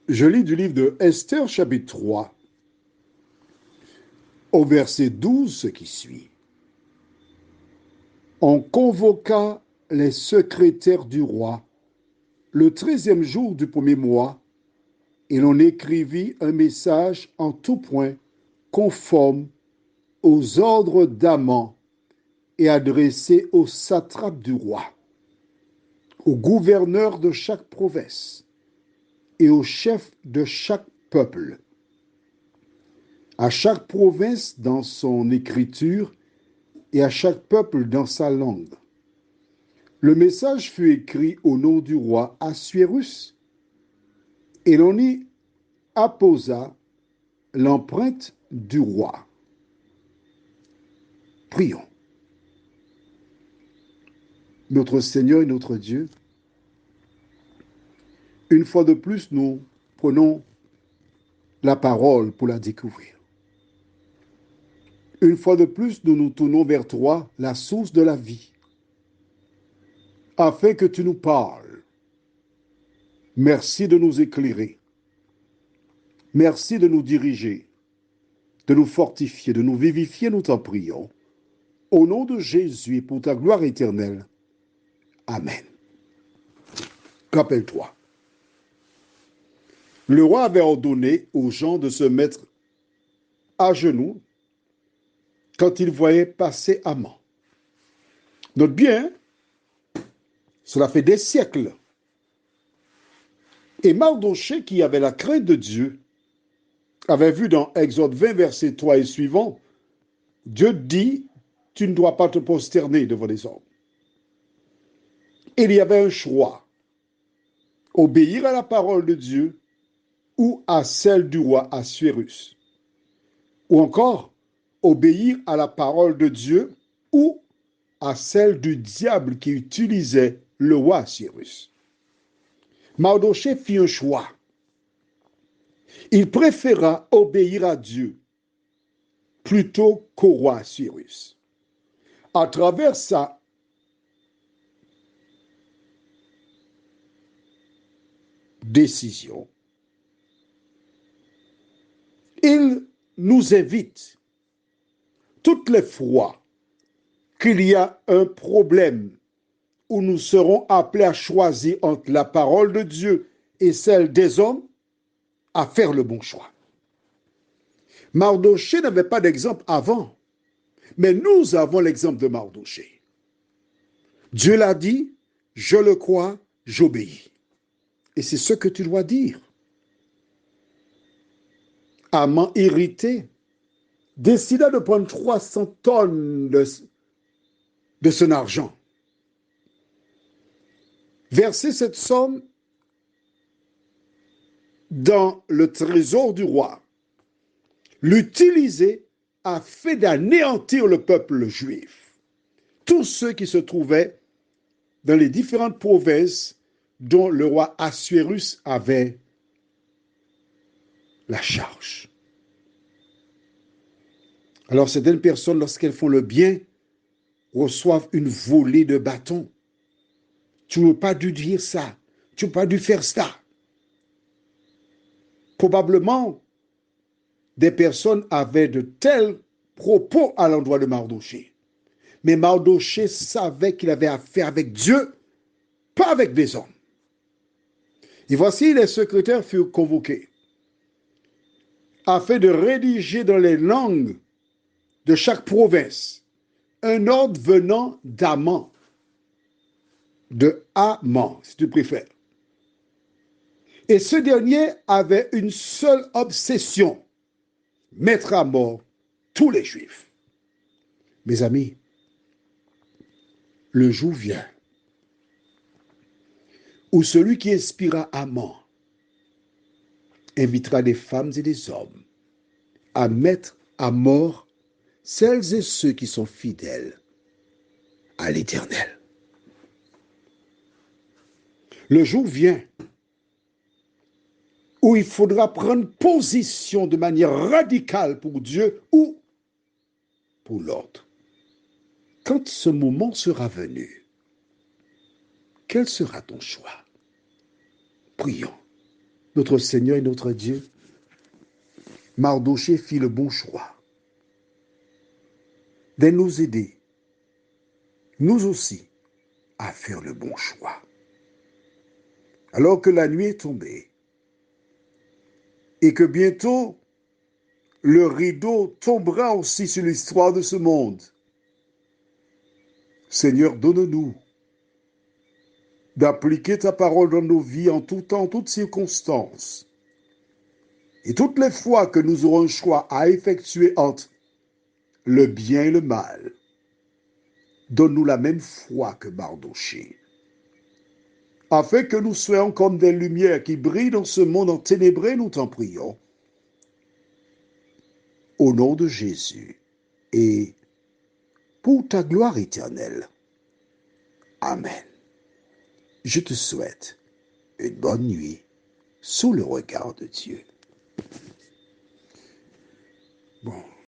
Je lis du livre de Esther, chapitre 3, au verset 12, ce qui suit. On convoqua les secrétaires du roi le 13e jour du premier mois, et l'on écrivit un message en tout point conforme aux ordres d'Aman et adressé aux satrapes du roi, aux gouverneurs de chaque province et aux chefs de chaque peuple, à chaque province dans son écriture et à chaque peuple dans sa langue. Le message fut écrit au nom du roi Assuérus, et l'on y apposa l'empreinte du roi. Prions. Notre Seigneur et notre Dieu, une fois de plus, nous prenons la parole pour la découvrir. Une fois de plus, nous nous tournons vers toi, la source de la vie, afin que tu nous parles. Merci de nous éclairer. Merci de nous diriger, de nous fortifier, de nous vivifier, nous t'en prions. Au nom de Jésus et pour ta gloire éternelle. Amen. Rappelle-toi, le roi avait ordonné aux gens de se mettre à genoux quand ils voyaient passer Aman. Note bien, cela fait des siècles. Et Mardochée, qui avait la crainte de Dieu, avait vu dans Exode 20, verset 3 et suivant, Dieu dit, tu ne dois pas te prosterner devant les hommes. Il y avait un choix, obéir à la parole de Dieu ou à celle du roi Assuérus. Ou encore, obéir à la parole de Dieu ou à celle du diable qui utilisait le roi Assuérus. Mardochée fit un choix. Il préféra obéir à Dieu plutôt qu'au roi Assuérus. À travers sa décision, il nous invite toutes les fois qu'il y a un problème où nous serons appelés à choisir entre la parole de Dieu et celle des hommes, à faire le bon choix. Mardochée n'avait pas d'exemple avant, mais nous avons l'exemple de Mardochée. Dieu l'a dit, je le crois, j'obéis. Et c'est ce que tu dois dire. Aman, irrité, décida de prendre 300 tonnes de son argent. Verser cette somme dans le trésor du roi. L'utiliser afin d'anéantir le peuple juif. Tous ceux qui se trouvaient dans les différentes provinces dont le roi Assuérus avait la charge. Alors certaines personnes, lorsqu'elles font le bien, reçoivent une volée de bâtons. Tu n'aurais pas dû dire ça. Tu n'aurais pas dû faire ça. Probablement, des personnes avaient de tels propos à l'endroit de Mardochée. Mais Mardochée savait qu'il avait affaire avec Dieu, pas avec des hommes. Et voici, les secrétaires furent convoqués afin de rédiger dans les langues de chaque province un ordre venant d'Aman, de Haman, si tu préfères. Et ce dernier avait une seule obsession, mettre à mort tous les Juifs. Mes amis, le jour vient où celui qui inspira Haman invitera des femmes et des hommes à mettre à mort celles et ceux qui sont fidèles à l'Éternel. Le jour vient où il faudra prendre position de manière radicale pour Dieu ou pour l'autre. Quand ce moment sera venu, quel sera ton choix? Prions. notre Seigneur et notre Dieu, Mardochée fit le bon choix de nous aider, nous aussi, à faire le bon choix. Alors que la nuit est tombée et que bientôt le rideau tombera aussi sur l'histoire de ce monde, Seigneur, donne-nous d'appliquer ta parole dans nos vies en tout temps, en toutes circonstances. Et toutes les fois que nous aurons un choix à effectuer entre le bien et le mal, donne-nous la même foi que Mardochée, afin que nous soyons comme des lumières qui brillent dans ce monde enténébré, nous t'en prions. Au nom de Jésus et pour ta gloire éternelle. Amen. Je te souhaite une bonne nuit sous le regard de Dieu.